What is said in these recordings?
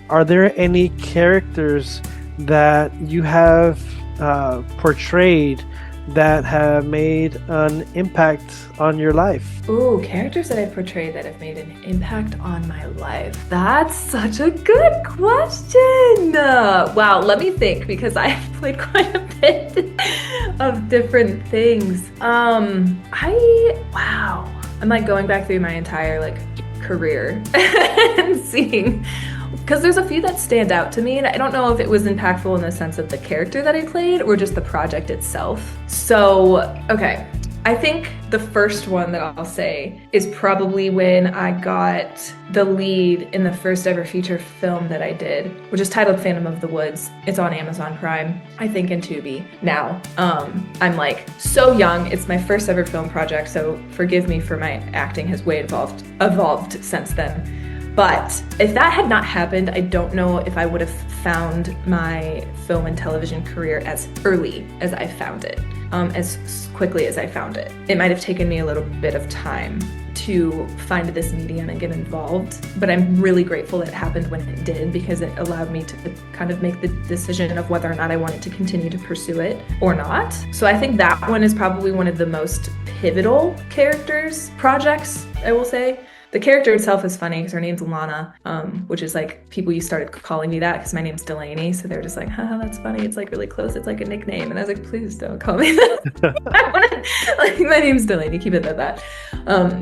are there any characters that you have portrayed that have made an impact on your life? Ooh, characters that I've portrayed that have made an impact on my life. That's such a good question. Wow, let me think, because I've played quite a bit of different things. Wow. I'm like going back through my entire like career and seeing, because there's a few that stand out to me, and I don't know if it was impactful in the sense of the character that I played or just the project itself. So, okay. I think the first one that I'll say is probably when I got the lead in the first ever feature film that I did, which is titled Phantom of the Woods. It's on Amazon Prime, I think, and Tubi now. I'm like so young. It's my first ever film project, so forgive me for my acting has way evolved since then. But if that had not happened, I don't know if I would have found my film and television career as early as I found it, as quickly as I found it. It might have taken me a little bit of time to find this medium and get involved, but I'm really grateful it happened when it did, because it allowed me to kind of make the decision of whether or not I wanted to continue to pursue it or not. So I think that one is probably one of the most pivotal projects, I will say. The character itself is funny because her name's Lana, which is like, people started calling me that because my name's Delaney. So they're just like, haha, that's funny. It's like really close. It's like a nickname. And I was like, please don't call me that. Like, my name's Delaney. Keep it at that.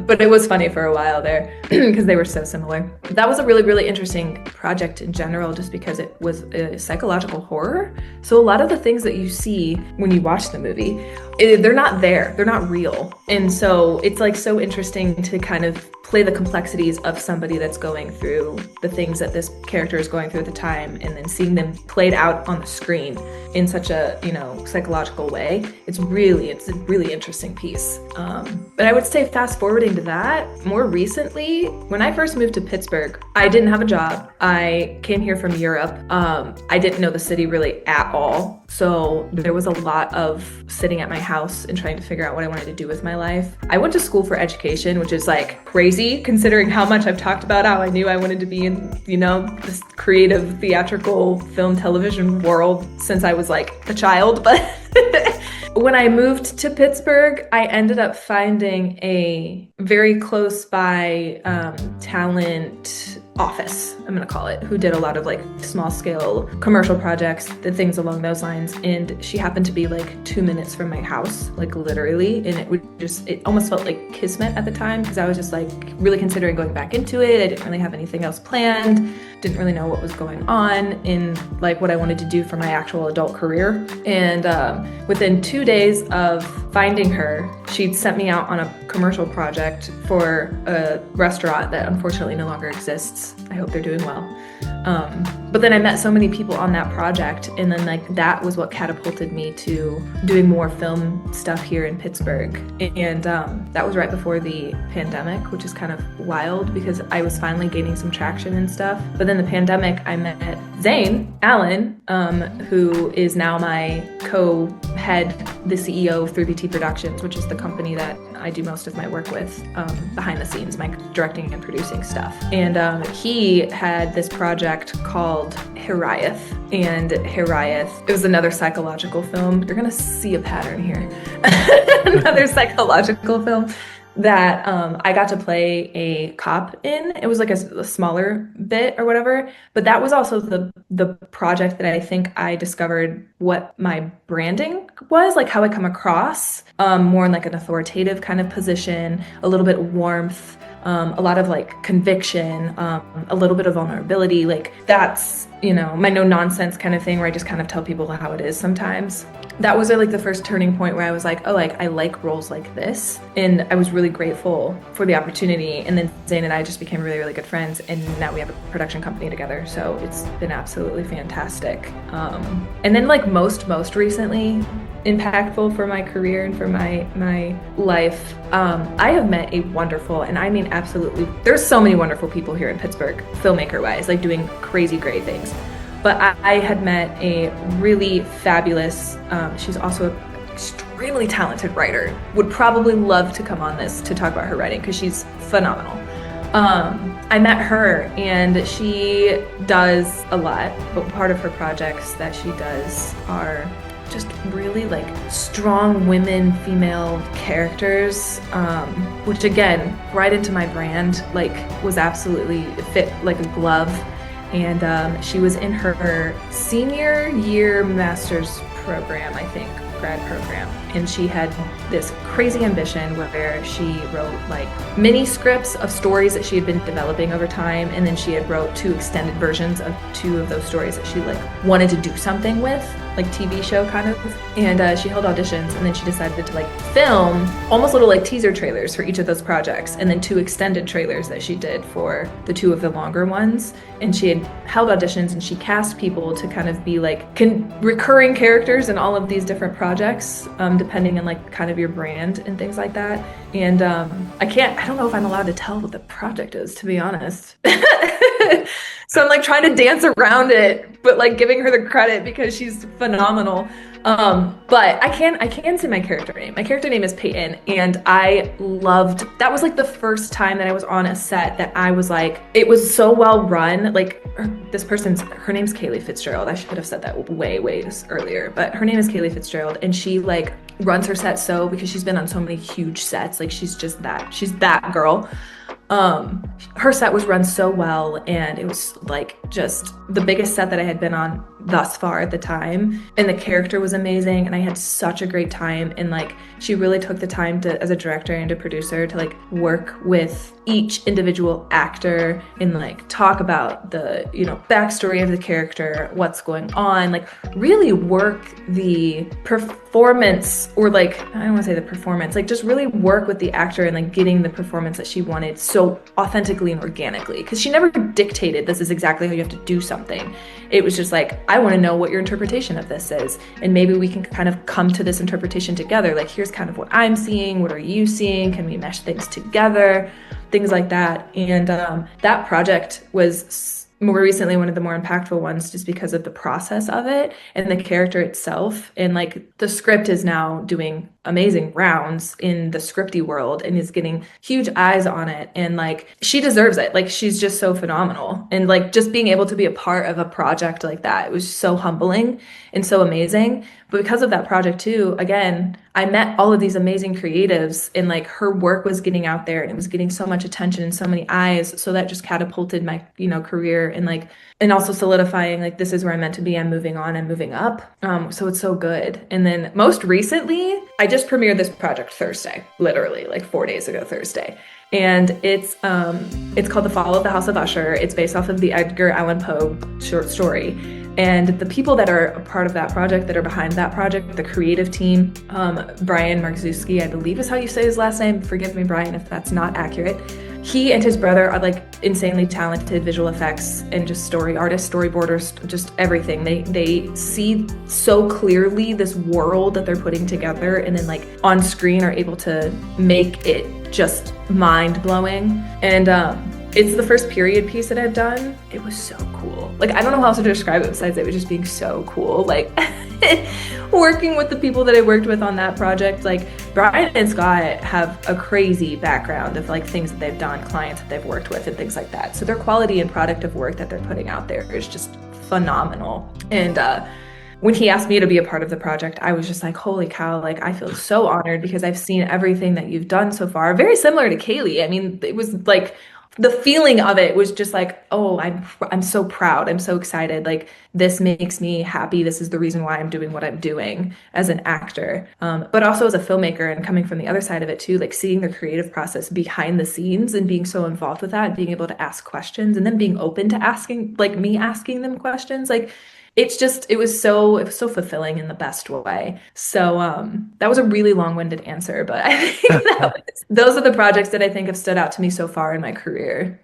But it was funny for a while there because they were so similar. That was a really, really interesting project in general, just because it was a psychological horror. So a lot of the things that you see when you watch the movie, they're not there. They're not real. And so it's like so interesting to kind of play the complexities of somebody that's going through the things that this character is going through at the time, and then seeing them played out on the screen in such a, psychological way. It's a really interesting piece. But I would say fast forwarding to that, more recently, when I first moved to Pittsburgh, I didn't have a job. I came here from Europe. I didn't know the city really at all. So there was a lot of sitting at my house and trying to figure out what I wanted to do with my life. I went to school for education, which is like crazy considering how much I've talked about how I knew I wanted to be in, this creative theatrical film television world since I was like a child. But when I moved to Pittsburgh, I ended up finding a very close by talent office, I'm gonna call it, who did a lot of like small scale commercial projects, the things along those lines. And she happened to be like 2 minutes from my house, like literally. And it almost felt like kismet at the time, because I was just like really considering going back into it. I didn't really have anything else planned, didn't really know what was going on in like what I wanted to do for my actual adult career. And within 2 days of finding her, she'd sent me out on a commercial project for a restaurant that unfortunately no longer exists. I hope they're doing well. But then I met so many people on that project, and then like that was what catapulted me to doing more film stuff here in Pittsburgh. And that was right before the pandemic, which is kind of wild because I was finally gaining some traction and stuff. But then the pandemic, I met Zane Allen, who is now my co-head, the CEO of 3BT Productions, which is the company that I do most of my work with behind the scenes, my directing and producing stuff. And he had this project called Hiriath. And Hiriath, it was another psychological film. You're gonna see a pattern here. Another psychological film that I got to play a cop in. It was like a smaller bit or whatever, but that was also the project that I think I discovered what my branding was, like how I come across, more in like an authoritative kind of position, a little bit warmth, a lot of like conviction, a little bit of vulnerability. Like that's, my no nonsense kind of thing where I just kind of tell people how it is sometimes. That was like the first turning point where I was like, oh, like I like roles like this. And I was really grateful for the opportunity. And then Zane and I just became really, really good friends. And now we have a production company together. So it's been absolutely fantastic. And then like most recently, impactful for my career and for my life, I have met a wonderful, and I mean absolutely, there's so many wonderful people here in Pittsburgh, filmmaker wise, like doing crazy great things. But I had met a really fabulous, she's also an extremely talented writer, would probably love to come on this to talk about her writing because she's phenomenal. I met her, and she does a lot, but part of her projects that she does are just really like strong women, female characters, which again, right into my brand, like was absolutely fit like a glove. And she was in her senior year master's program, I think, grad program. And she had this crazy ambition where she wrote like mini scripts of stories that she had been developing over time. And then she had wrote 2 extended versions of 2 of those stories that she like wanted to do something with, like TV show kind of. And she held auditions, and then she decided to like film almost little like teaser trailers for each of those projects, and then 2 extended trailers that she did for the 2 of the longer ones. And she had held auditions, and she cast people to kind of be like recurring characters in all of these different projects, depending on like kind of your brand and things like that. And I don't know if I'm allowed to tell what the project is, to be honest. So I'm like trying to dance around it, but like giving her the credit because she's phenomenal. But I can say my character name. My character name is Peyton, and I loved that. Was like the first time that I was on a set that I was like, it was so well run. Like her name's Kaylee Fitzgerald. I should have said that way earlier, but her name is Kaylee Fitzgerald, and she like runs her set because she's been on so many huge sets. Like she's that girl. Her set was run so well, and it was like just the biggest set that I had been on thus far at the time, and the character was amazing, and I had such a great time. And like she really took the time to, as a director and a producer, to like work with each individual actor and like talk about the backstory of the character, what's going on, like really work the performance, or like I don't want to say the performance, like just really work with the actor and like getting the performance that she wanted so authentically and organically, because she never dictated this is exactly how you have to do something. It was just like, I want to know what your interpretation of this is, and maybe we can kind of come to this interpretation together. Like, here's kind of what I'm seeing, what are you seeing, can we mesh things together, things like that. And that project was more recently one of the more impactful ones, just because of the process of it and the character itself. And like the script is now doing amazing rounds in the scripty world and is getting huge eyes on it, and like she deserves it. Like she's just so phenomenal, and like just being able to be a part of a project like that, it was so humbling and so amazing. But because of that project too, again, I met all of these amazing creatives, and like her work was getting out there, and it was getting so much attention and so many eyes. So that just catapulted my, career, and also solidifying like, this is where I'm meant to be. I'm moving on, I'm moving up. So it's so good. And then most recently, I just premiered this project Thursday, literally like 4 days ago Thursday. And it's called The Fall of the House of Usher. It's based off of the Edgar Allan Poe short story. And the people that are a part of that project, that are behind that project, the creative team, Brian Marczewski, I believe is how you say his last name. Forgive me, Brian, if that's not accurate. He and his brother are like insanely talented visual effects and just story artists, storyboarders, just everything. They see so clearly this world that they're putting together, and then like on screen are able to make it just mind-blowing. And it's the first period piece that I've done. It was so cool. Like, I don't know how else to describe it besides it was just being so cool. Like, working with the people that I worked with on that project, like Brian and Scott have a crazy background of like things that they've done, clients that they've worked with, and things like that. So their quality and product of work that they're putting out there is just phenomenal. And when he asked me to be a part of the project, I was just like, holy cow, like I feel so honored, because I've seen everything that you've done so far. Very similar to Kaylee. I mean, it was like, the feeling of it was just like, oh, I'm so proud. I'm so excited. Like, this makes me happy. This is the reason why I'm doing what I'm doing as an actor. But also as a filmmaker, and coming from the other side of it too, like seeing the creative process behind the scenes and being so involved with that, being able to ask questions, and then being open to asking, like me asking them questions. Like, it was so fulfilling in the best way. So that was a really long-winded answer, but I think those are the projects that I think have stood out to me so far in my career.